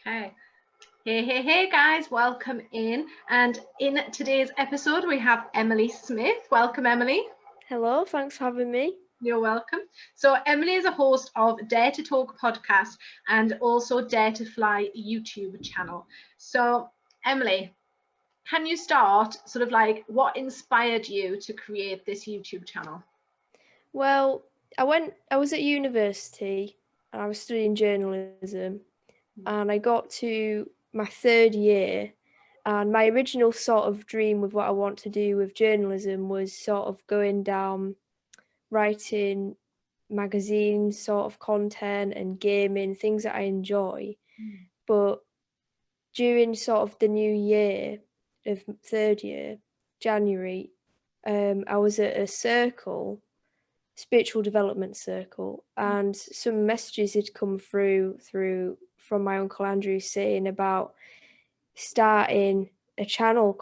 Okay. Hey guys, welcome in. And in today's episode, we have Emily Smith. Welcome, Emily. Hello, thanks for having me. You're welcome. So Emily is a host of Dare to Talk podcast and also Dare to Fly YouTube channel. So Emily, can you start sort of like what inspired you to create this YouTube channel? Well, I was at university and I was studying journalism, and I got to my third year, and my original sort of dream with what I want to do with journalism was sort of going down writing magazine sort of content and gaming, things that I enjoy. But during sort of the new year of third year, January, I was at a spiritual development circle, and some messages had come through from my uncle Andrew saying about starting a channel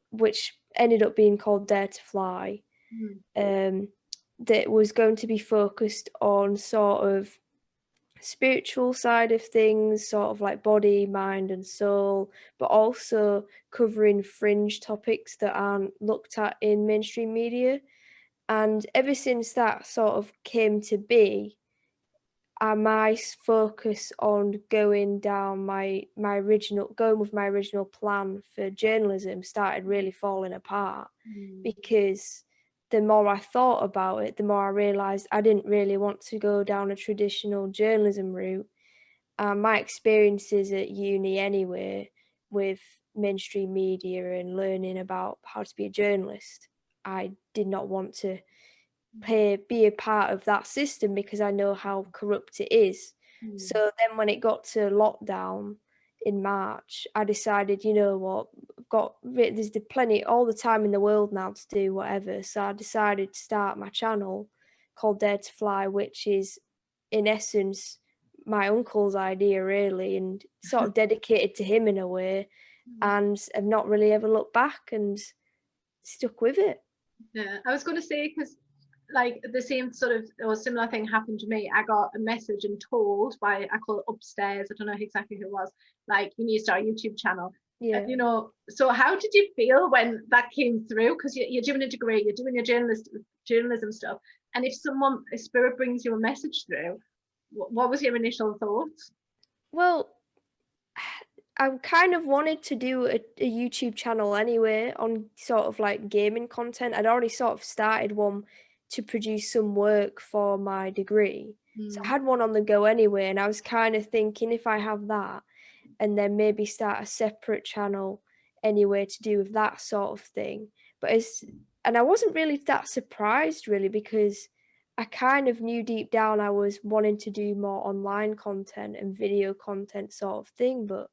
which ended up being called Dare to Fly, that was going to be focused on sort of spiritual side of things, sort of like body, mind and soul, but also covering fringe topics that aren't looked at in mainstream media. And ever since that sort of came to be, my focus on going with my original plan for journalism started really falling apart, because the more I thought about it, the more I realised I didn't really want to go down a traditional journalism route. My experiences at uni anyway, with mainstream media and learning about how to be a journalist, I did not want to be a part of that system because I know how corrupt it is. So then when it got to lockdown in March, I decided, you know what, there's plenty, all the time in the world now to do whatever. So I decided to start my channel called Dare to Fly, which is in essence my uncle's idea really, and sort of dedicated to him in a way, and I've not really ever looked back and stuck with it. Yeah, I was going to say, because like the same sort of or similar thing happened to me. I got a message and told by, I call it upstairs, I don't know exactly who it was, like, you need to start a YouTube channel. Yeah. So how did you feel when that came through? Because you're doing a degree, you're doing your journalism stuff, and if a spirit brings you a message through, what was your initial thoughts? Well, I kind of wanted to do a YouTube channel anyway on sort of like gaming content. I'd already sort of started one to produce some work for my degree. So I had one on the go anyway, and I was kind of thinking if I have that and then maybe start a separate channel anyway to do with that sort of thing. And I wasn't really that surprised really, because I kind of knew deep down I was wanting to do more online content and video content sort of thing, but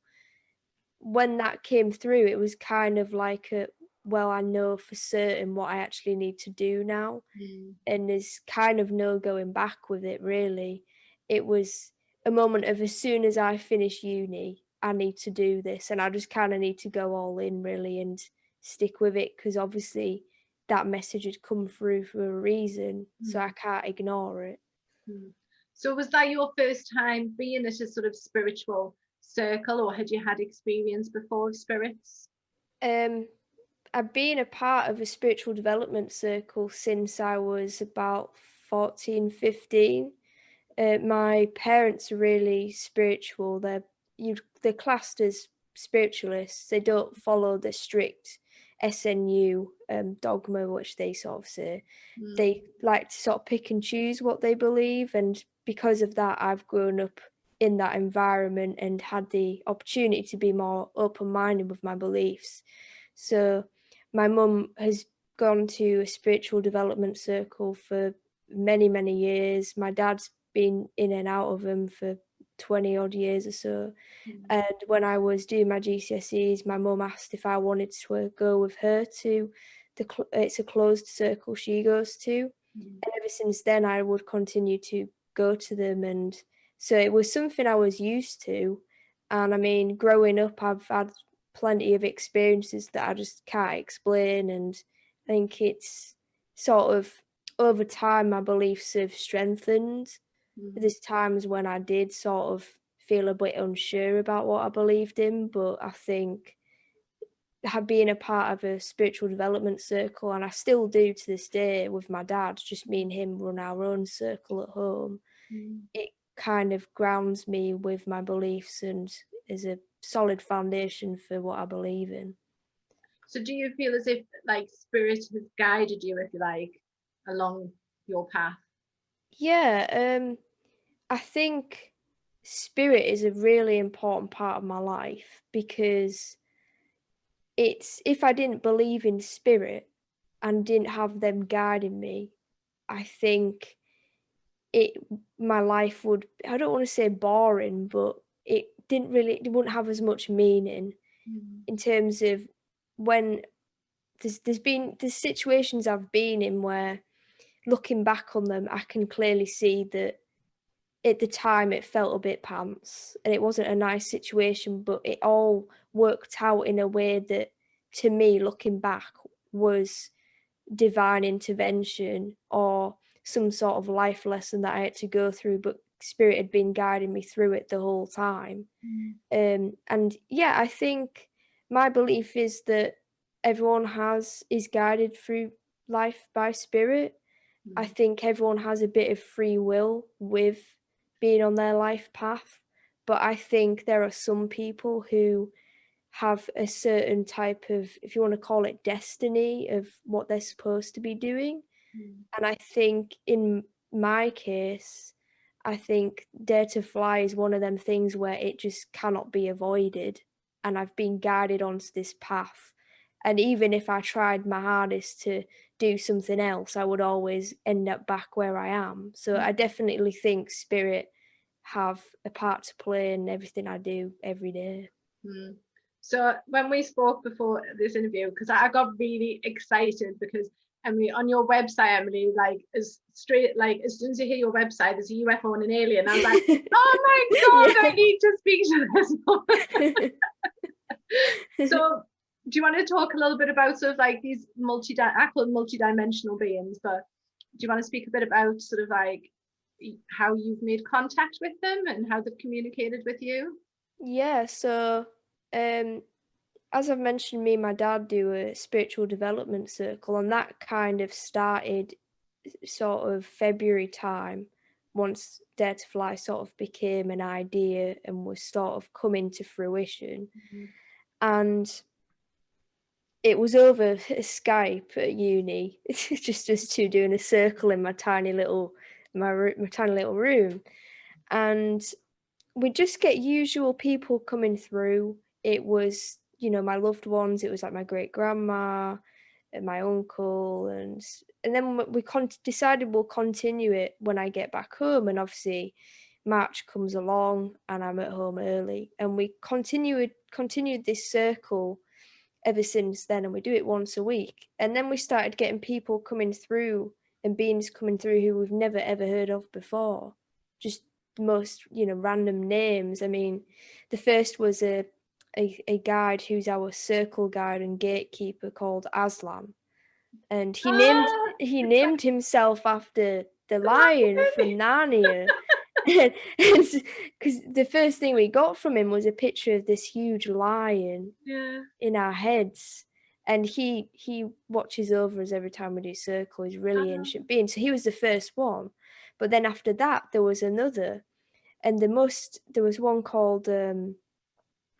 when that came through, it was kind of like well, I know for certain what I actually need to do now, and there's kind of no going back with it really. It was a moment of, as soon as I finish uni, I need to do this, and I just kind of need to go all in really and stick with it, because obviously that message had come through for a reason, so I can't ignore it. So was that your first time being at a sort of spiritual circle, or had you had experience before of spirits? I've been a part of a spiritual development circle since I was about 14, 15. My parents are really spiritual. They're classed as spiritualists. They don't follow the strict SNU dogma, which they sort of say. They like to sort of pick and choose what they believe, and because of that, I've grown up in that environment and had the opportunity to be more open-minded with my beliefs. So my mum has gone to a spiritual development circle for many, many years. My dad's been in and out of them for 20 odd years or so. And when I was doing my GCSEs, my mum asked if I wanted to go with her to it's a closed circle she goes to. And ever since then, I would continue to go to them. And so it was something I was used to. And I mean, growing up, I've had plenty of experiences that I just can't explain. And I think it's sort of, over time, my beliefs have strengthened. There's times when I did sort of feel a bit unsure about what I believed in, but I think have been a part of a spiritual development circle, and I still do to this day with my dad, just me and him run our own circle at home. It kind of grounds me with my beliefs and is a solid foundation for what I believe in. So do you feel as if like spirit has guided you, if you like, along your path? Yeah, I think spirit is a really important part of my life, because it's, if I didn't believe in spirit and didn't have them guiding me, I think my life would, I don't want to say boring, but it wouldn't have as much meaning in terms of when there's situations I've been in where, looking back on them, I can clearly see that at the time it felt a bit pants and it wasn't a nice situation, but it all worked out in a way that, to me, looking back, was divine intervention or some sort of life lesson that I had to go through, but spirit had been guiding me through it the whole time. And yeah, I think my belief is that everyone is guided through life by spirit. I think everyone has a bit of free will with being on their life path, but I think there are some people who have a certain type of, if you want to call it, destiny of what they're supposed to be doing. And I think in my case, I think Dare to Fly is one of them things where it just cannot be avoided, and I've been guided onto this path. And even if I tried my hardest to do something else, I would always end up back where I am. So I definitely think spirit have a part to play in everything I do every day. So when we spoke before this interview, because I got really excited, because Emily, on your website, Emily, like as soon as you hear your website, there's a UFO and an alien. I was like, oh my God, I need to speak to this woman. So do you want to talk a little bit about sort of like these I call them multidimensional beings, but do you want to speak a bit about sort of like how you've made contact with them and how they've communicated with you? Yeah, so as I've mentioned, me and my dad do a spiritual development circle, and that kind of started sort of February time, once Dare to Fly sort of became an idea and was sort of coming to fruition. And it was over Skype at uni. It's just us two doing a circle in my tiny little room, and we just get usual people coming through. It was, my loved ones. It was like my great grandma and my uncle, and then we decided we'll continue it when I get back home. And obviously, March comes along, and I'm at home early, and we continued this circle ever since then, and we do it once a week. And then we started getting people coming through and beings coming through who we've never ever heard of before, just the most random names. I mean, the first was a guide who's our circle guide and gatekeeper called Aslan, and he named himself after the lion from Narnia. Because the first thing we got from him was a picture of this huge lion in our heads, and he watches over us every time we do circle. He's really ancient being, so he was the first one. But then after that there was another, and there was one called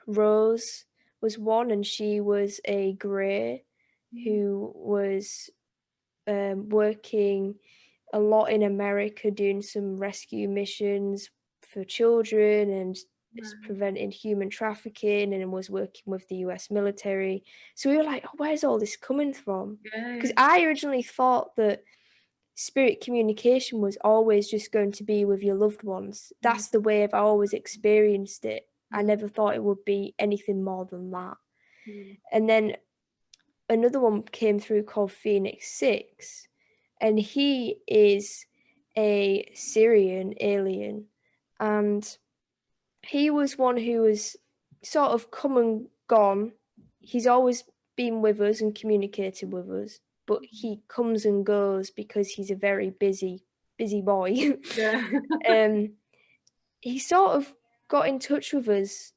Rose was one, and she was a grey who was working a lot in America, doing some rescue missions for children and preventing human trafficking, and was working with the US military. So we were like, oh, where's all this coming from? Because I originally thought that spirit communication was always just going to be with your loved ones. That's the way I've always experienced it. I never thought it would be anything more than that. And then another one came through called Phoenix 6, and he is a Sirian alien, and he was one who was sort of come and gone. He's always been with us and communicated with us, but he comes and goes because he's a very busy boy. He sort of got in touch with us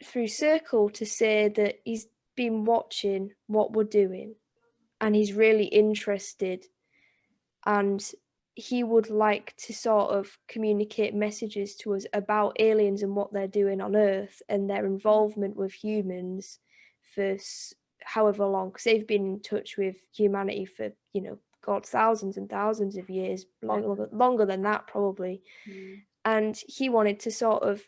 through Circle to say that he's been watching what we're doing and he's really interested, and he would like to sort of communicate messages to us about aliens and what they're doing on Earth and their involvement with humans for however long, because they've been in touch with humanity for, you know, God, thousands and thousands of years, longer than that probably. And he wanted to sort of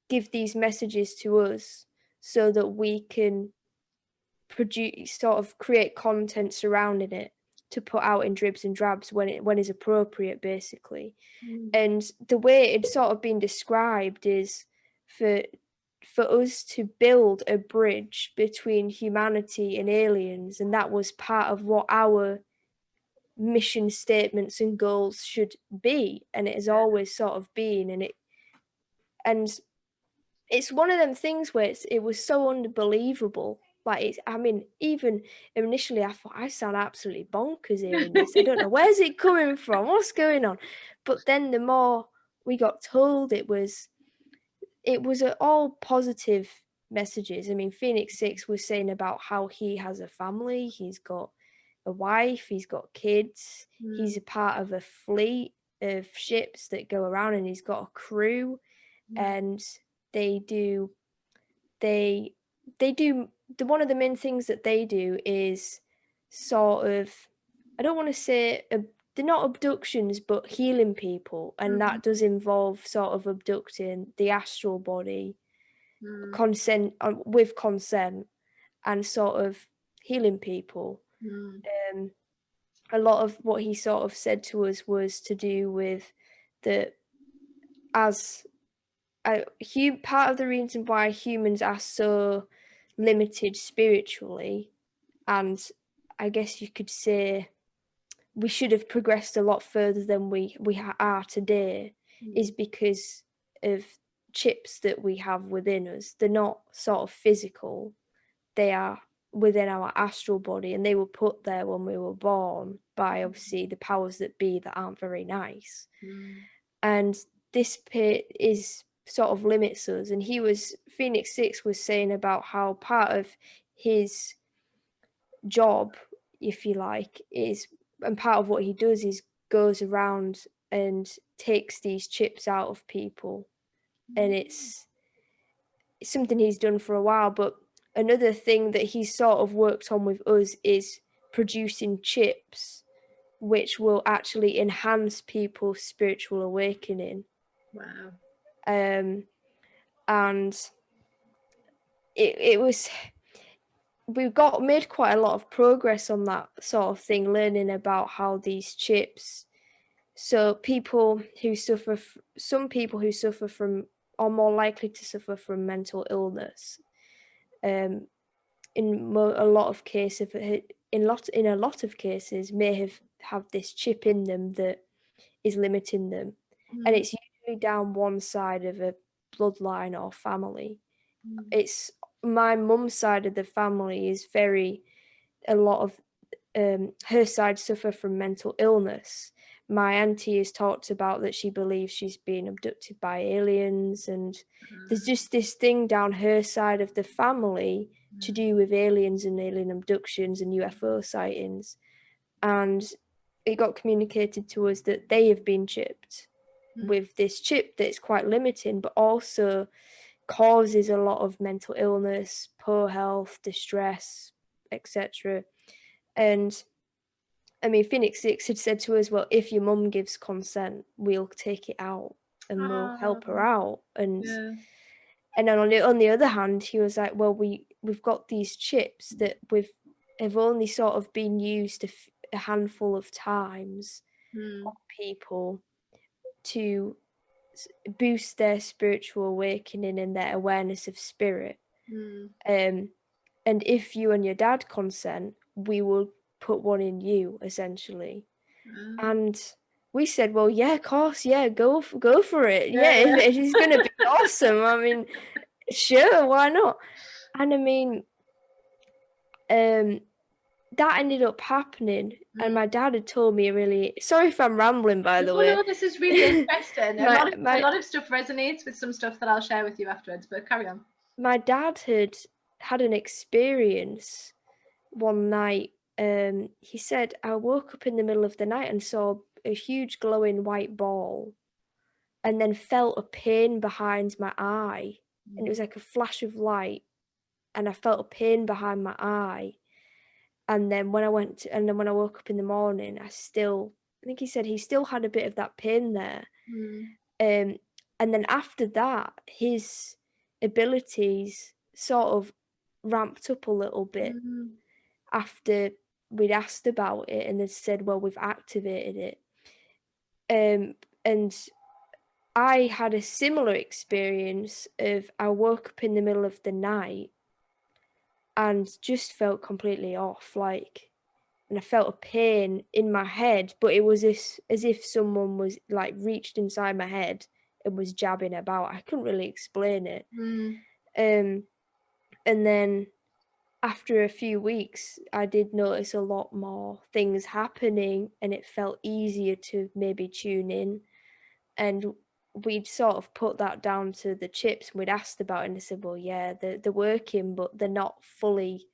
give these messages to us so that we can produce, sort of create content surrounding it to put out in dribs and drabs when is appropriate, basically. And the way it's sort of been described is for us to build a bridge between humanity and aliens, and that was part of what our mission statements and goals should be, and it has always sort of been. And it's one of them things where it was so unbelievable. Like, I mean, even initially I thought, I sound absolutely bonkers hearing this. I don't know, where's it coming from? What's going on? But then the more we got told, it was all positive messages. I mean, Phoenix 6 was saying about how he has a family, he's got a wife, he's got kids, he's a part of a fleet of ships that go around, and he's got a crew, and they do one of the main things that they do is sort of, I don't want to say they're not abductions, but healing people, and that does involve sort of abducting the astral body, with consent, and sort of healing people. A lot of what he sort of said to us was to do with part of the reason why humans are so limited spiritually, and I guess you could say we should have progressed a lot further than we are today, is because of chips that we have within us. They're not sort of physical, they are within our astral body, and they were put there when we were born by obviously the powers that be that aren't very nice. And this pit is sort of limits us. And Phoenix 6 was saying about how part of his job, if you like, and part of what he does is goes around and takes these chips out of people. And it's something he's done for a while. But another thing that he's sort of worked on with us is producing chips which will actually enhance people's spiritual awakening. Wow. And we made quite a lot of progress on that sort of thing, learning about how these chips, so some people who suffer from, are more likely to suffer from mental illness, in a lot of cases may have this chip in them that is limiting them. And it's usually down one side of a bloodline or family. It's my mum's side of the family is a lot of her side suffer from mental illness. My auntie has talked about that she believes she's being abducted by aliens, and there's just this thing down her side of the family to do with aliens and alien abductions and UFO sightings. And it got communicated to us that they have been chipped with this chip that's quite limiting, but also causes a lot of mental illness, poor health, distress, etc. And I mean, Phoenix 6 had said to us, well, if your mum gives consent, we'll take it out and we'll help her out. And then on the other hand, he was like, well, we've got these chips that have only sort of been used a handful of times on people to boost their spiritual awakening and their awareness of spirit. And if you and your dad consent, we will put one in you, essentially. And we said, well, yeah, of course, yeah, go for it. Yeah. If it's going to be awesome. I mean, sure, why not? And I mean, that ended up happening, and my dad had told me really, sorry if I'm rambling, by the way. No, this is really interesting. My- a lot of stuff resonates with some stuff that I'll share with you afterwards, but carry on. My dad had an experience one night. He said, I woke up in the middle of the night and saw a huge glowing white ball, and then felt a pain behind my eye, and it was like a flash of light, and I felt a pain behind my eye. And then when I woke up in the morning, I think he said he still had a bit of that pain there. And then after that, his abilities sort of ramped up a little bit after we'd asked about it, and they said, well, we've activated it. And I had a similar experience of, I woke up in the middle of the night and just felt completely off, like, and I felt a pain in my head, but it was as if someone was like reached inside my head and was jabbing about. I couldn't really explain it. And then after a few weeks, I did notice a lot more things happening, and it felt easier to maybe tune in. And we'd sort of put that down to the chips, and we'd asked about it, and they said, well, yeah, they're working, but they're not fully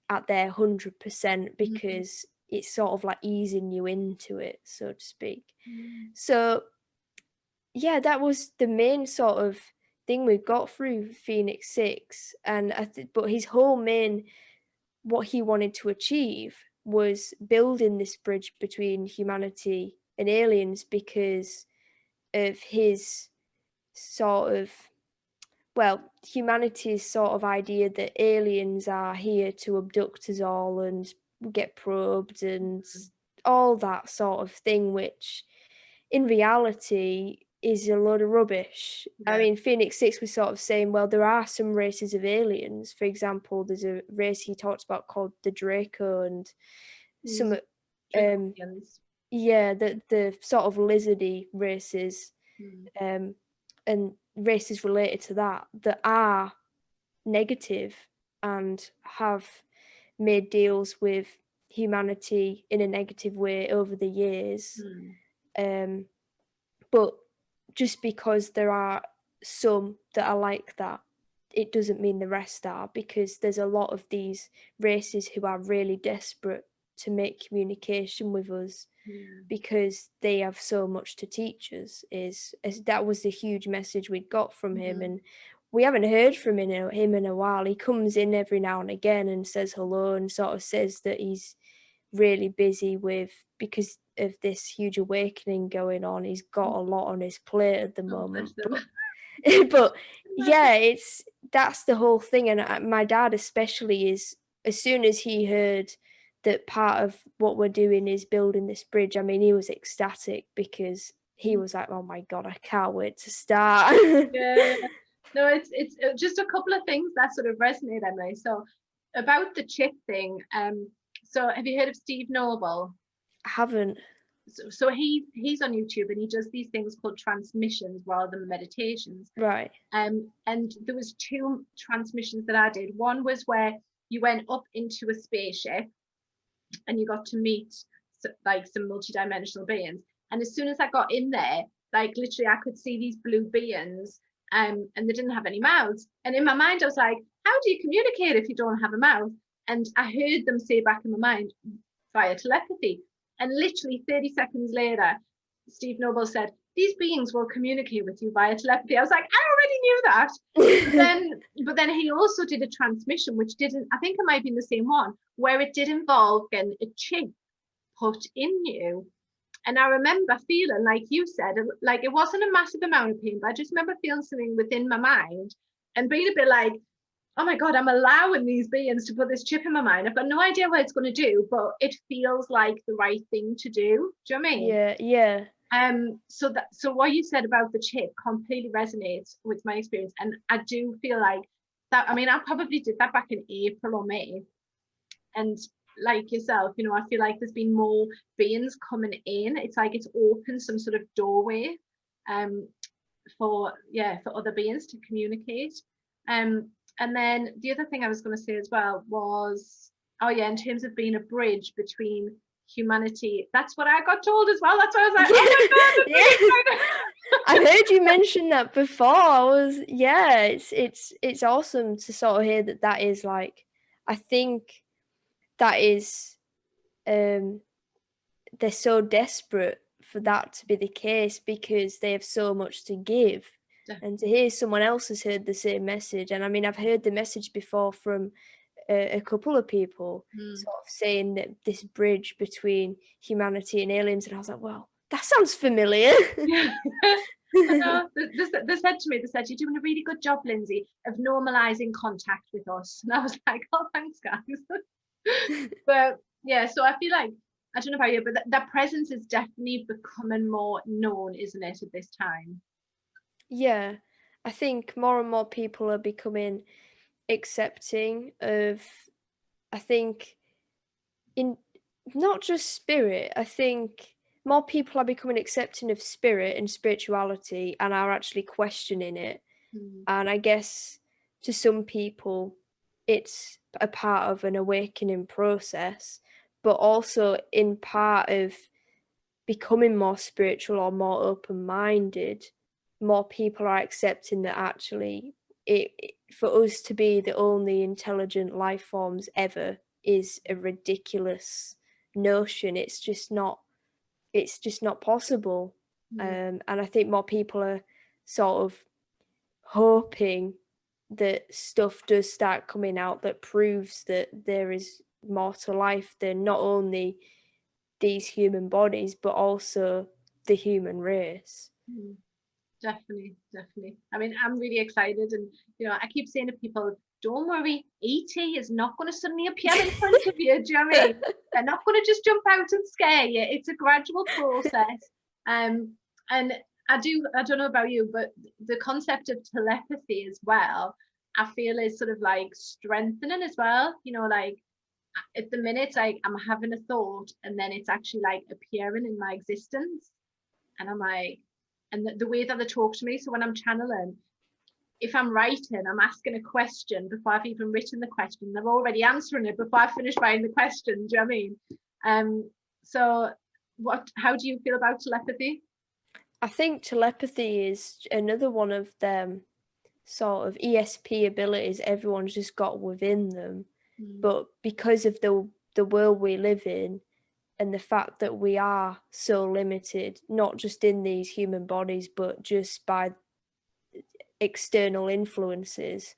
at their 100% because it's sort of like easing you into it, so to speak. So yeah, that was the main sort of thing we got through Phoenix 6. And but his whole main, what he wanted to achieve was building this bridge between humanity and aliens, because of his sort of, well, humanity's sort of idea that aliens are here to abduct us all and get probed and all that sort of thing, which in reality is a load of rubbish. I mean, Phoenix 6 was sort of saying, well, there are some races of aliens. For example, there's a race he talks about called the Draco, and some yeah, the sort of lizardy races, and races related to that are negative and have made deals with humanity in a negative way over the years. But just because there are some that are like that, it doesn't mean the rest are, because there's a lot of these races who are really desperate to make communication with us because they have so much to teach us. As that was the huge message we'd got from him, and we haven't heard from him in a while. He comes in every now and again and says hello, and sort of says that he's really busy with, because of this huge awakening going on, he's got a lot on his plate at the moment. But yeah, that's the whole thing. And my dad especially, is as soon as he heard that part of what we're doing is building this bridge, I mean, he was ecstatic, because he was like, oh my God, I can't wait to start. Yeah. No, it's just a couple of things that sort of resonate, Emily. So about the chip thing, so have you heard of Steve Noble? I haven't. So he's on YouTube, and he does these things called transmissions rather than meditations. Right. And there was 2 transmissions that I did. One was where you went up into a spaceship and you got to meet like some multidimensional beings. And as soon as I got in there, like literally I could see these blue beings, and they didn't have any mouths. And in my mind, I was like, how do you communicate if you don't have a mouth? And I heard them say back in my mind via telepathy. And literally 30 seconds later, Steve Noble said, these beings will communicate with you via telepathy. I was like, I already knew that. but then he also did a transmission, which didn't, I think it might be the same one, where it did involve getting a chip put in you. And I remember feeling, like you said, like it wasn't a massive amount of pain, but I just remember feeling something within my mind and being a bit like, oh my God, I'm allowing these beings to put this chip in my mind. I've got no idea what it's going to do, but it feels like the right thing to do. Do you know what I mean? Yeah. So what you said about the chip completely resonates with my experience. And I do feel like that, I mean, I probably did that back in April or May. And like yourself, you know, I feel like there's been more beings coming in. It's like it's opened some sort of doorway for other beings to communicate. And then the other thing I was going to say as well was, Oh yeah, in terms of being a bridge between humanity. That's what I got told as well. That's why I was like, oh my God, I'm really excited. I've heard you mention that before. It's awesome to sort of hear that is like, I think that is, they're so desperate for that to be the case because they have so much to give. And to hear someone else has heard the same message, and I mean, I've heard the message before from a couple of people sort of saying that this bridge between humanity and aliens, and I was like, well, that sounds familiar. Yeah. I know. They said to me, they said, you're doing a really good job, Lindsay, of normalizing contact with us. And I was like, oh, thanks, guys. But yeah, so I feel like, I don't know about you, but that presence is definitely becoming more known, isn't it, at this time? Yeah, I think more and more people are becoming accepting of, I think, in not just spirit, I think more people are becoming accepting of spirit and spirituality and are actually questioning it. And I guess to some people, it's a part of an awakening process, but also in part of becoming more spiritual or more open-minded. More people are accepting that actually for us to be the only intelligent life forms ever is a ridiculous notion. It's just not possible. And I think more people are sort of hoping that stuff does start coming out that proves that there is more to life than not only these human bodies but also the human race. Definitely, definitely. I mean, I'm really excited, and I keep saying to people, don't worry, ET is not going to suddenly appear in front of you. Do you know what I mean? They're not going to just jump out and scare you. It's a gradual process. And I don't know about you, but the concept of telepathy as well, I feel is sort of like strengthening as well. Like at the minute, like I'm having a thought, and then it's actually like appearing in my existence, and I'm like, and the way that they talk to me. So when I'm channeling, if I'm writing, I'm asking a question before I've even written the question. They're already answering it before I finish writing the question. Do you know what I mean? So how do you feel about telepathy? I think telepathy is another one of them sort of ESP abilities everyone's just got within them. But because of the world we live in and the fact that we are so limited, not just in these human bodies, but just by external influences,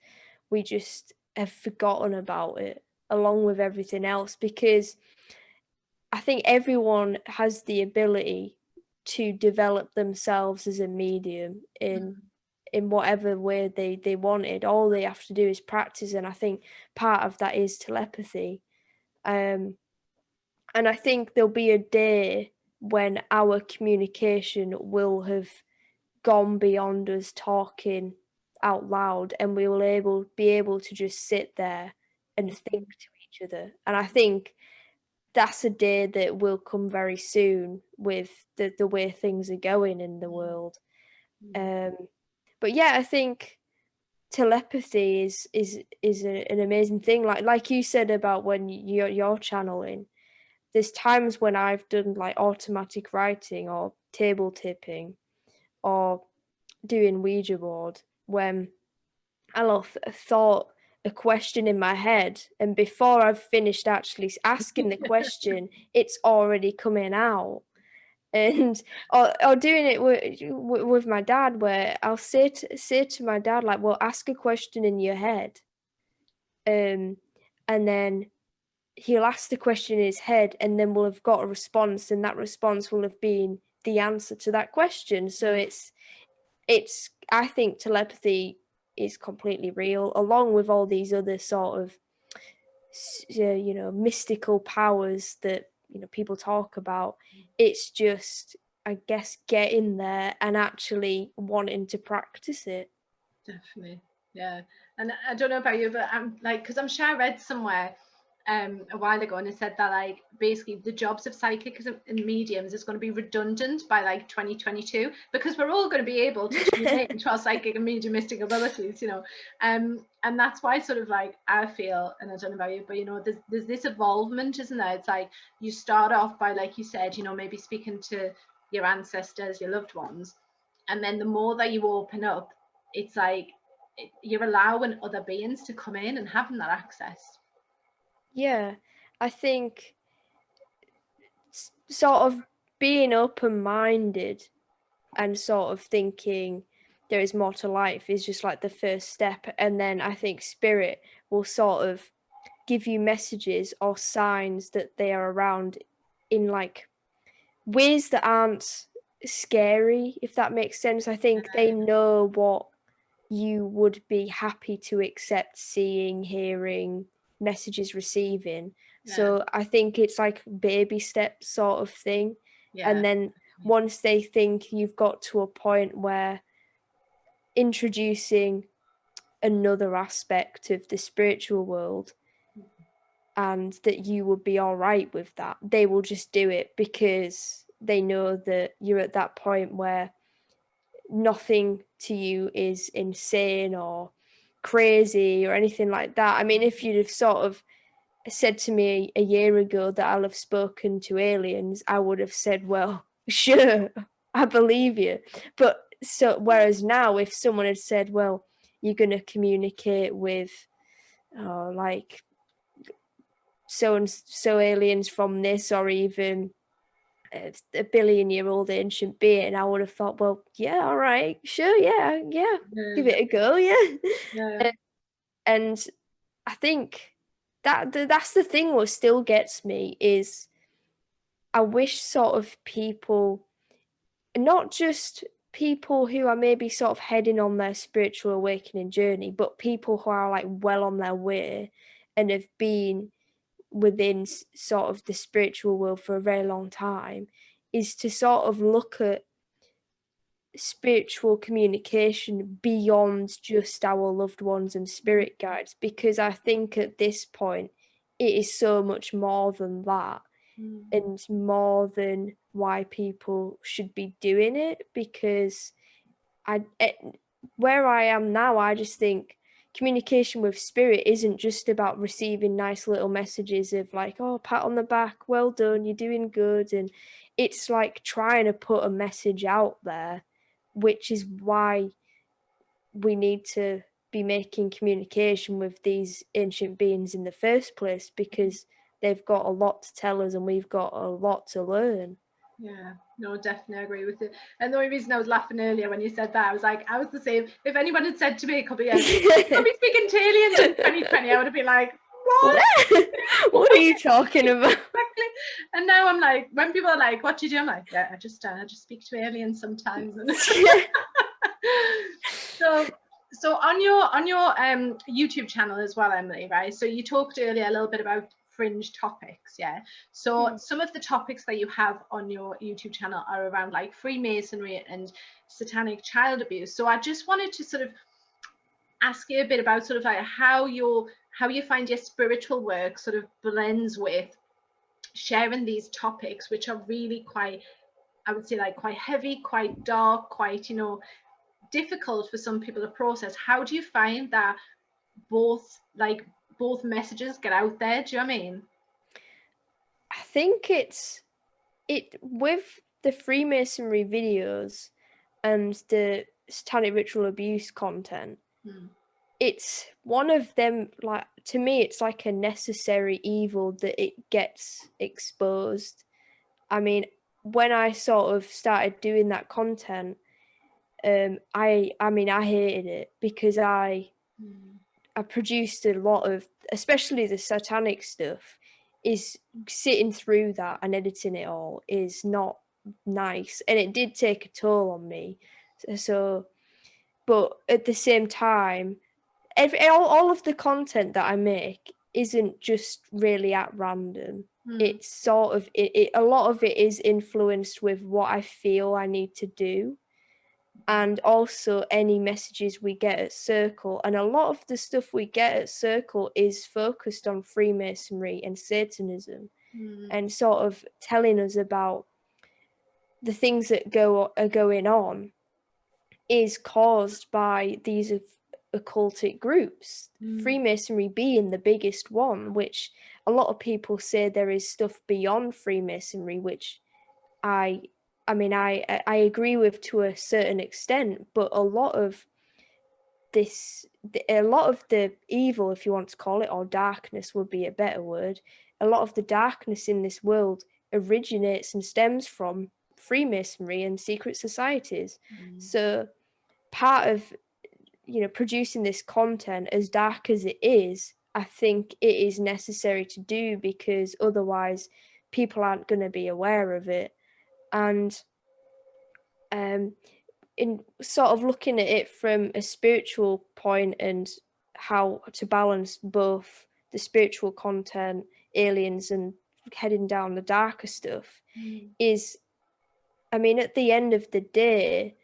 we just have forgotten about it along with everything else, because I think everyone has the ability to develop themselves as a medium in whatever way they wanted. All they have to do is practice, and I think part of that is telepathy. And I think there'll be a day when our communication will have gone beyond us talking out loud, and we will be able to just sit there and think to each other. And I think that's a day that will come very soon with the way things are going in the world. But yeah, I think telepathy is an amazing thing. Like you said about when you're channeling. There's times when I've done like automatic writing or table tipping or doing Ouija board when I'll have thought a question in my head, and before I've finished actually asking the question, it's already coming out. And or doing it with my dad, where I'll say to my dad, like, well, ask a question in your head, and then he'll ask the question in his head, and then we'll have got a response, and that response will have been the answer to that question. So it's I think telepathy is completely real, along with all these other sort of mystical powers that people talk about. It's just, I guess, getting there and actually wanting to practice it. Definitely, yeah. And I don't know about you, but I'm like, because I'm sure I read somewhere, a while ago, and it said that like basically the jobs of psychics and mediums is going to be redundant by like 2022, because we're all going to be able to tune in to our psychic and mediumistic abilities, you know. And that's why sort of like I feel, and I don't know about you, but you know, there's this evolvement, isn't there? It's like you start off by, like you said, you know, maybe speaking to your ancestors, your loved ones, and then the more that you open up, it's like you're allowing other beings to come in and having that access. Yeah, I think sort of being open-minded and sort of thinking there is more to life is just like the first step. And then I think spirit will sort of give you messages or signs that they are around in like ways that aren't scary, if that makes sense. I think they know what you would be happy to accept seeing, hearing, messages receiving. So I think it's like baby steps sort of thing. And then once they think you've got to a point where introducing another aspect of the spiritual world and that you would be all right with that, they will just do it because they know that you're at that point where nothing to you is insane or crazy or anything like that. I mean, if you'd have sort of said to me a year ago that I'll have spoken to aliens, I would have said, well, sure, I believe you. But so whereas now, if someone had said, well, you're going to communicate with like so and so aliens from this, or even a billion-year-old ancient being, I would have thought, well, yeah, all right, sure, yeah, give it a go, yeah. And I think that's the thing what still gets me is I wish sort of people, not just people who are maybe sort of heading on their spiritual awakening journey, but people who are like well on their way and have been within sort of the spiritual world for a very long time, is to sort of look at spiritual communication beyond just our loved ones and spirit guides, because I think at this point it is so much more than that and more than why people should be doing it. Because where I am now, I just think communication with spirit isn't just about receiving nice little messages of like, oh, pat on the back, well done, you're doing good. And it's like trying to put a message out there, which is why we need to be making communication with these ancient beings in the first place, because they've got a lot to tell us and we've got a lot to learn. Yeah, no, definitely agree with it. And the only reason I was laughing earlier when you said that, I was like, I was the same. If anyone had said to me a couple of years, I'll be speaking to aliens in 2020, I would have been like, what? What are you talking about? Exactly. And now I'm like, when people are like, what do you do? I'm like, yeah, I just speak to aliens sometimes. So on your YouTube channel as well, Emily, right? So you talked earlier a little bit about fringe topics, yeah. So some of the topics that you have on your YouTube channel are around like Freemasonry and satanic child abuse. So I just wanted to sort of ask you a bit about sort of like how you find your spiritual work sort of blends with sharing these topics, which are really quite, I would say, like quite heavy, quite dark, quite, you know, difficult for some people to process. How do you find that both messages get out there? Do you know what I mean? I think it with the Freemasonry videos and the satanic ritual abuse content, it's one of them, like, to me it's like a necessary evil that it gets exposed. I mean, when I sort of started doing that content, I mean I hated it because I produced a lot of, especially the satanic stuff, is sitting through that and editing it all is not nice, and it did take a toll on me. So, but at the same time, all of the content that I make isn't just really at random. It's sort of a lot of it is influenced with what I feel I need to do. and also any messages we get at Circle. And a lot of the stuff we get at Circle is focused on Freemasonry and Satanism, and sort of telling us about the things that are going on is caused by these occultic groups, Freemasonry being the biggest one, which a lot of people say there is stuff beyond Freemasonry, which I agree with to a certain extent, but a lot of the evil, if you want to call it, or darkness would be a better word, a lot of the darkness in this world originates and stems from Freemasonry and secret societies. So part of, producing this content, as dark as it is, I think it is necessary to do, because otherwise people aren't going to be aware of it. And in sort of looking at it from a spiritual point and how to balance both the spiritual content, aliens, and heading down the darker stuff, is, at the end of the day,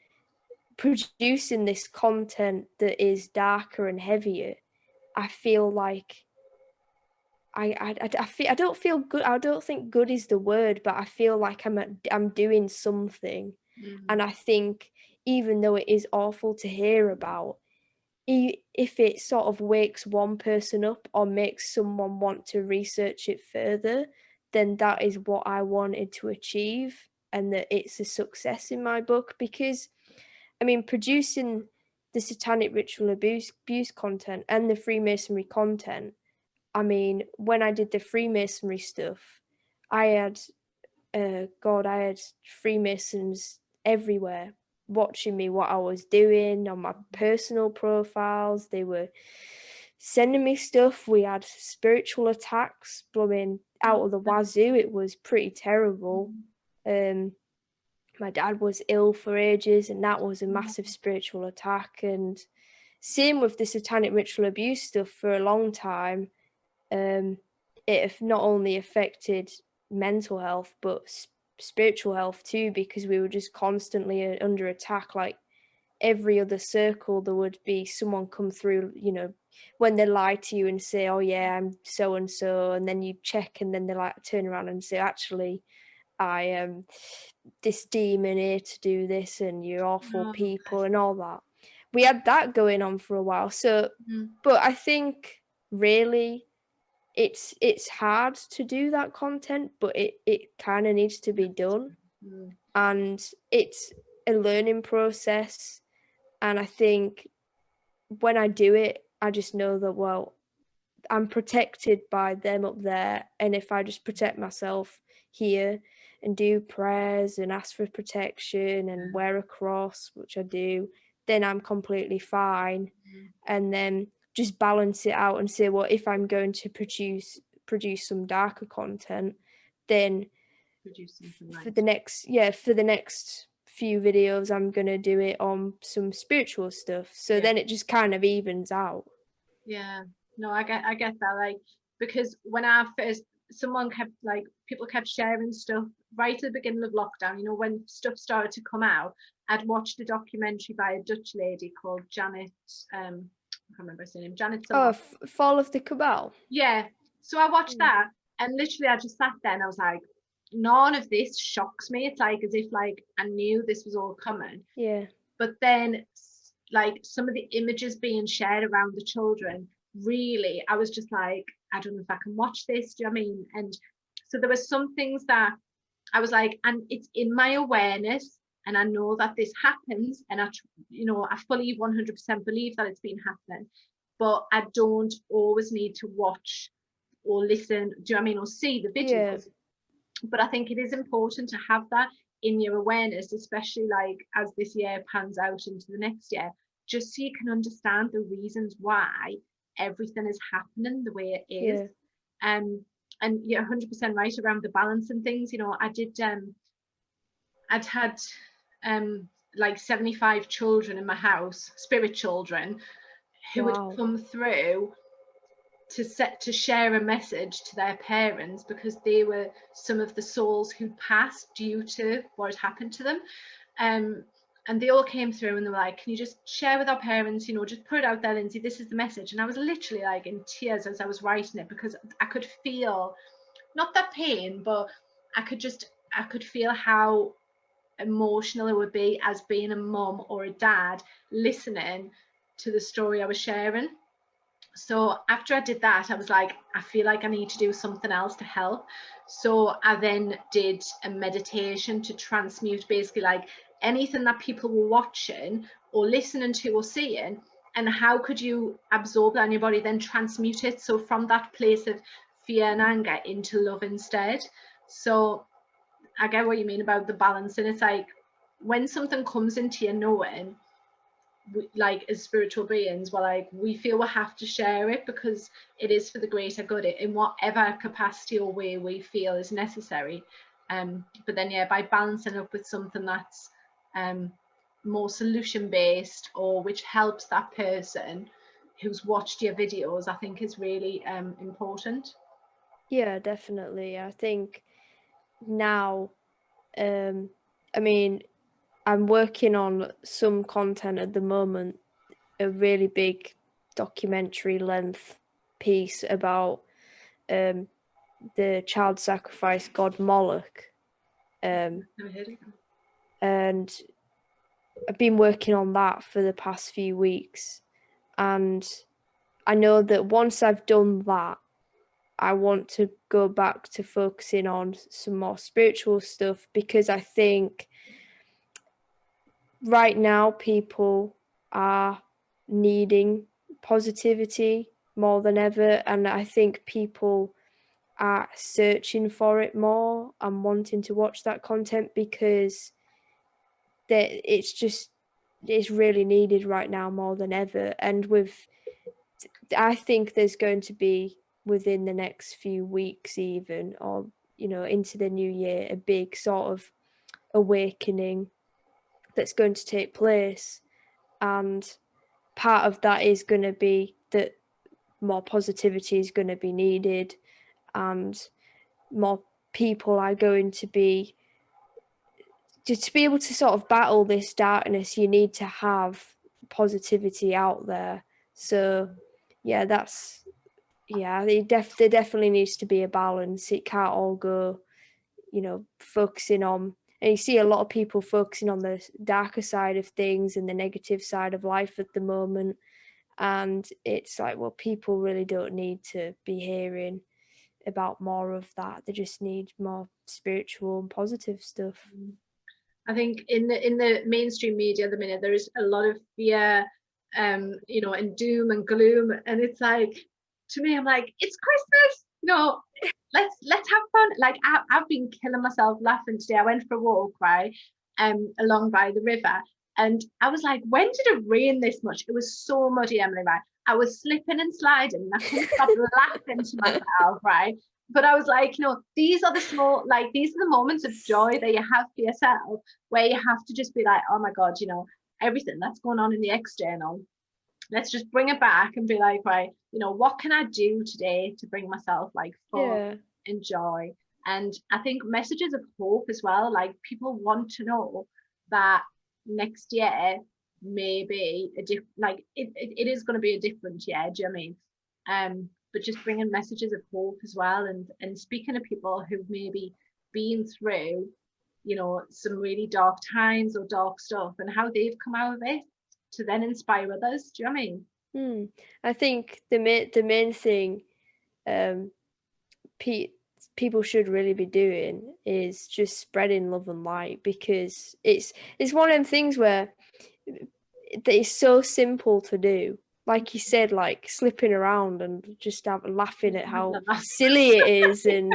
producing this content that is darker and heavier, I feel like I don't feel good. I don't think good is the word, but I feel like I'm doing something. And I think, even though it is awful to hear about, if it sort of wakes one person up or makes someone want to research it further, then that is what I wanted to achieve, and that it's a success in my book. Because producing the satanic ritual abuse content and the Freemasonry content, when I did the Freemasonry stuff, I had Freemasons everywhere watching me, what I was doing on my personal profiles. They were sending me stuff. We had spiritual attacks blowing out of the wazoo. It was pretty terrible. My dad was ill for ages, and that was a massive spiritual attack. And same with the satanic ritual abuse stuff. For a long time, it not only affected mental health but spiritual health too, because we were just constantly under attack. Like every other circle, there would be someone come through, when they lie to you and say, oh yeah, I'm so and so, and then you check, and then they turn around and say, actually, I am this demon here to do this, and you're awful people, and all that. We had that going on for a while. So but I think really it's hard to do that content, but it kind of needs to be done. And it's a learning process, and I think when I do it, I just know that, well, I'm protected by them up there, and if I just protect myself here and do prayers and ask for protection and wear a cross, which I do, then I'm completely fine. And then just balance it out and say, well, if I'm going to produce some darker content, then for the next few videos, I'm gonna do it on some spiritual stuff. So then it just kind of evens out. Yeah, no, I get that. Like, because when people kept sharing stuff right at the beginning of lockdown, when stuff started to come out. I'd watched a documentary by a Dutch lady called Janet, I can't remember her name, Janet someone. Fall of the Cabal. Yeah, so I watched that, and literally I just sat there and I was like, none of this shocks me. It's like as if like I knew this was all coming. Yeah. But then like some of the images being shared around the children, really, I was just like, I don't know if I can watch this. Do you know what I mean? And so there were some things that I was like, and it's in my awareness, and I know that this happens, and I fully 100% believe that it's been happening, but I don't always need to watch or listen, do you know what I mean, or see the videos. But I think it is important to have that in your awareness, especially like as this year pans out into the next year, just so you can understand the reasons why everything is happening the way it is. And you're 100% right around the balance and things. I'd had like 75 children in my house, spirit children, who would come through to share a message to their parents, because they were some of the souls who'd passed due to what had happened to them. and they all came through and they were like, can you just share with our parents, you know, just put it out there, Lindsay, this is the message. And I was literally like in tears as I was writing it, because I could feel not that pain, but I could feel how emotional it would be as being a mum or a dad listening to the story I was sharing. So after I did that, I was like, I feel like I need to do something else to help. So I then did a meditation to transmute basically like anything that people were watching or listening to or seeing, and how could you absorb that in your body, then transmute it. So from that place of fear and anger into love instead. So I get what you mean about the balance. And it's like when something comes into your knowing, like as spiritual beings, we're like, we feel we have to share it because it is for the greater good in whatever capacity or way we feel is necessary. But then yeah, by balancing up with something that's more solution based, or which helps that person who's watched your videos, I think is really important. Yeah, definitely. I think now, I mean, I'm working on some content at the moment, a really big documentary length piece about the child sacrifice god Moloch. Never heard of them. And I've been working on that for the past few weeks. And I know that once I've done that, I want to go back to focusing on some more spiritual stuff, because I think right now people are needing positivity more than ever, and I think people are searching for it more and wanting to watch that content because it's really needed right now more than ever. And I think there's going to be, within the next few weeks even, or into the new year, a big sort of awakening that's going to take place. And part of that is going to be that more positivity is going to be needed, and more people are going to be, just to be able to sort of battle this darkness, you need to have positivity out there. So yeah, there definitely needs to be a balance. It can't all go, focusing on, and you see a lot of people focusing on the darker side of things and the negative side of life at the moment. And it's like, well, people really don't need to be hearing about more of that. They just need more spiritual and positive stuff. I think in the mainstream media at the minute there is a lot of fear, you know, and doom and gloom, and it's like, to me, I'm like, it's Christmas, you know, let's have fun. Like I've been killing myself laughing today. I went for a walk, right, along by the river, and I was like, when did it rain this much? It was so muddy, Emily, right? I was slipping and sliding, and I couldn't stop laughing to myself, right? But I was like, you know, these are the small, like, these are the moments of joy that you have for yourself, where you have to just be like, oh my God, you know, everything that's going on in the external, let's just bring it back and be like, right, you know, what can I do today to bring myself like fun Yeah. and joy? And I think messages of hope as well, like people want to know that next year may be a different, like it is going to be a different year, do you know what I mean? But just bringing messages of hope as well, and speaking to people who've maybe been through, you know, some really dark times or dark stuff, and how they've come out of it to then inspire others. Do you know what I mean? I think the main thing um, people should really be doing is just spreading love and light, because it's one of them things where it's so simple to do. Like you said, like slipping around and just laughing at how silly it is and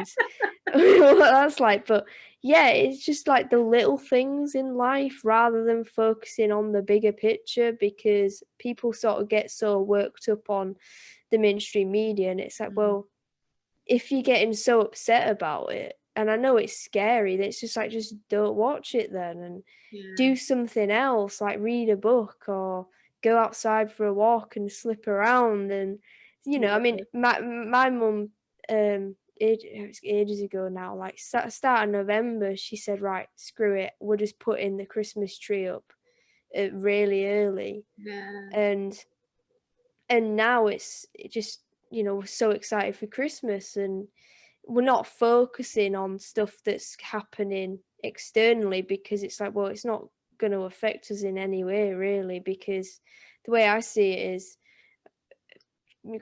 what that's like. But yeah, it's just like the little things in life rather than focusing on the bigger picture, because people sort of get so worked up on the mainstream media, and it's like, well, if you're getting so upset about it, and I know it's scary, that it's just like, just don't watch it then, and do something else, like read a book or go outside for a walk and slip around. And I mean, my mum, it was ages ago now, like start of November, she said, right, screw it, we'll just put in the Christmas tree up. really early. Yeah. And now it's just, we're so excited for Christmas, and we're not focusing on stuff that's happening externally, because it's like, well, it's not going to affect us in any way really, because the way I see it is,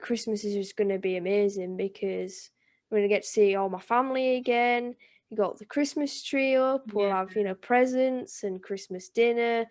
Christmas is just going to be amazing, because I'm going to get to see all my family again. You got the Christmas tree up, we'll Yeah. have, presents and Christmas dinner,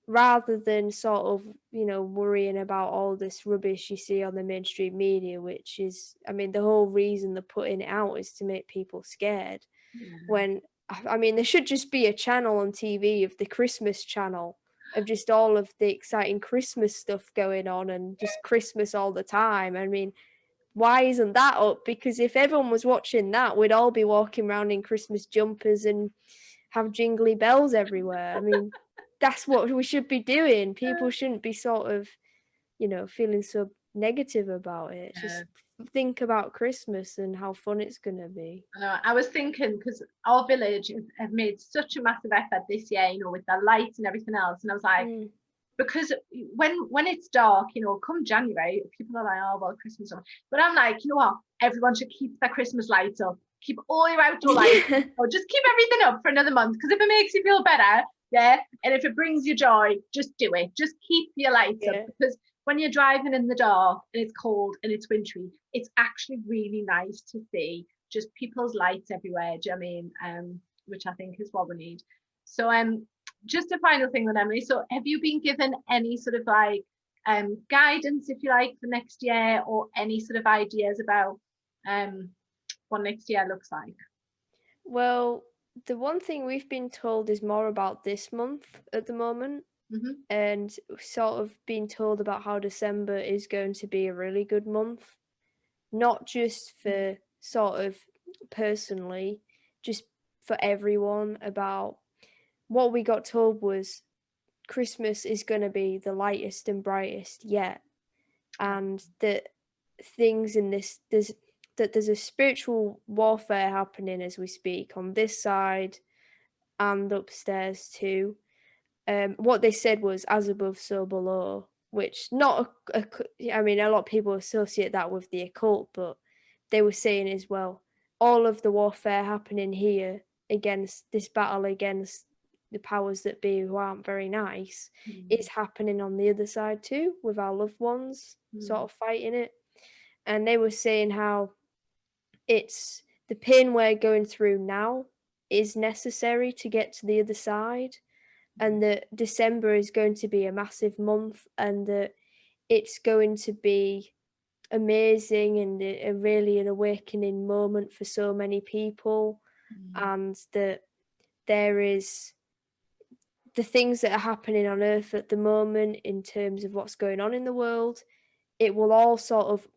rather than sort of, worrying about all this rubbish you see on the mainstream media, which is, I mean, the whole reason they're putting it out is to make people scared. Yeah. When, I mean, there should just be a channel on TV, of the Christmas channel, of just all of the exciting Christmas stuff going on, and just Christmas all the time. I mean, why isn't that up? Because if everyone was watching that, we'd all be walking around in Christmas jumpers and have jingly bells everywhere. I mean, that's what we should be doing. People shouldn't be sort of, feeling so negative about it. Yeah. Just think about Christmas and how fun it's going to be. I was thinking, because our village have made such a massive effort this year, with the lights and everything else, and I was like, because when it's dark, come January, people are like, oh well, Christmas, but I'm like, you know what, everyone should keep their Christmas lights up, keep all your outdoor lights, or just keep everything up for another month, because if it makes you feel better, yeah, and if it brings you joy, just do it. Just keep your lights up, because when you're driving in the dark and it's cold and it's wintry, it's actually really nice to see just people's lights everywhere. Do you know what I mean? Which I think is what we need. So just a final thing then, Emily. So have you been given any sort of like guidance, if you like, for next year, or any sort of ideas about what next year looks like? Well, the one thing we've been told is more about this month at the moment. And sort of being told about how December is going to be a really good month, not just for sort of personally, just for everyone. About what we got told was Christmas is going to be the lightest and brightest yet, and that things in this, there's a spiritual warfare happening as we speak on this side and upstairs too. What they said was as above, so below, which not I mean, a lot of people associate that with the occult, but they were saying as well, all of the warfare happening here against this battle against the powers that be, who aren't very nice, is happening on the other side too, with our loved ones sort of fighting it. And they were saying how it's the pain we're going through now is necessary to get to the other side, and that December is going to be a massive month, and that it's going to be amazing, and a really an awakening moment for so many people, and that there is the things that are happening on Earth at the moment in terms of what's going on in the world. It will all sort of,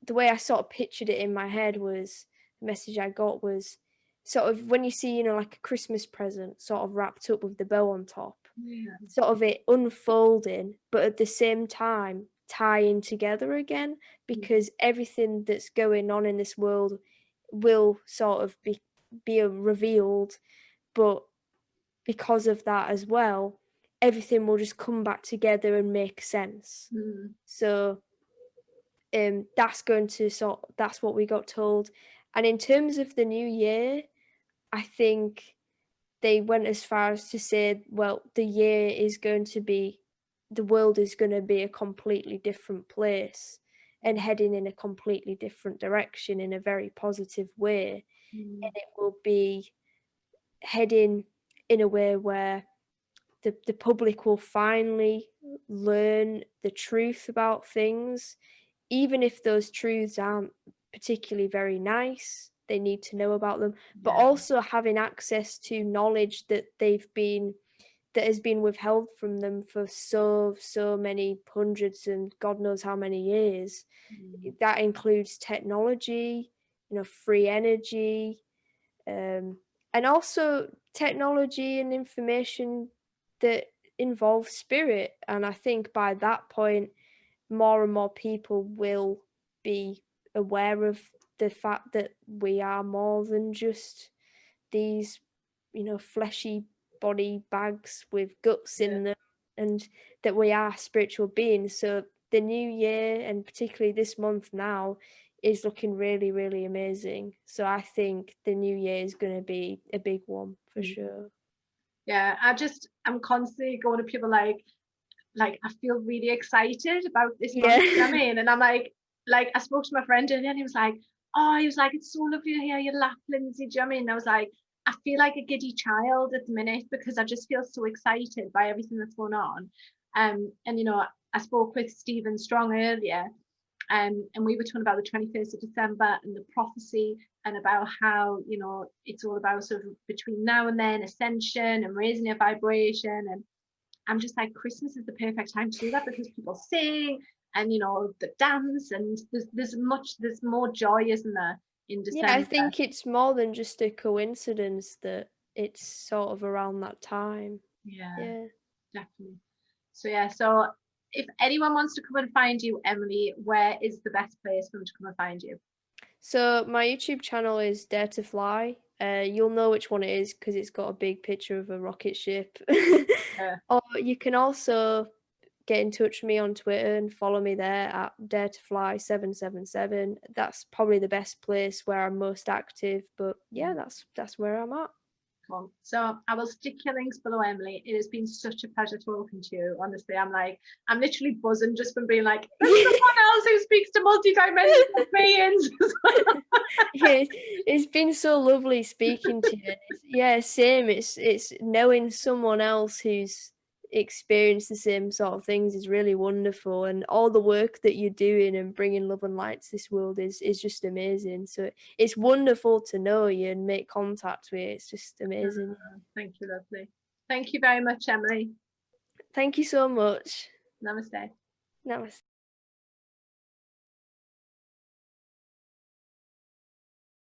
the way I sort of pictured it in my head was, the message I got was sort of when you see, like a Christmas present sort of wrapped up with the bow on top, sort of it unfolding, but at the same time tying together again, because everything that's going on in this world will sort of be revealed, but because of that as well, everything will just come back together and make sense. So that's going to that's what we got told. And in terms of the new year, I think they went as far as to say, well, the world is going to be a completely different place, and heading in a completely different direction in a very positive way. And it will be heading in a way where the public will finally learn the truth about things, even if those truths aren't particularly very nice. They need to know about them, but also having access to knowledge that has been withheld from them for so many hundreds and God knows how many years. That includes technology, free energy, and also technology and information that involves spirit. And I think by that point, more and more people will be aware of the fact that we are more than just these, fleshy body bags with guts in them. and that we are spiritual beings. So the new year, and particularly this month now, is looking really, really amazing. So I think the new year is going to be a big one for sure. Yeah, I'm constantly going to people like I feel really excited about this month. You know what I mean? And I'm like I spoke to my friend and he was like, oh, he was like, it's so lovely to hear you laugh, Lindsay. Do you know what I mean? And I was like, I feel like a giddy child at the minute because I just feel so excited by everything that's going on. And you know, I spoke with Stephen Strong earlier, and we were talking about the 21st of December and the prophecy, and about how, you know, it's all about sort of between now and then ascension and raising your vibration. And I'm just like, Christmas is the perfect time to do that because people sing and, you know, the dance, and there's more joy, isn't there, in December? Yeah, I think it's more than just a coincidence that it's sort of around that time. Yeah, definitely. So yeah, so if anyone wants to come and find you, Emily, where is the best place for them to come and find you? So my YouTube channel is Dare to Fly. You'll know which one it is because it's got a big picture of a rocket ship. Or you can also get in touch with me on Twitter and follow me there at Dare to Fly 777. That's probably the best place where I'm most active. But yeah, that's where I'm at. Cool. So I will stick your links below, Emily. It has been such a pleasure talking to you. Honestly, I'm literally buzzing just from being like, there's someone else who speaks to multi-dimensional beings. Yeah, it's been so lovely speaking to you. Yeah, same. It's knowing someone else who's experienced the same sort of things is really wonderful, and all the work that you're doing and bringing love and light to this world is just amazing. So it's wonderful to know you and make contact with you. It's just amazing. Thank you, lovely. Thank you very much, Emily. Thank you so much. Namaste. Namaste.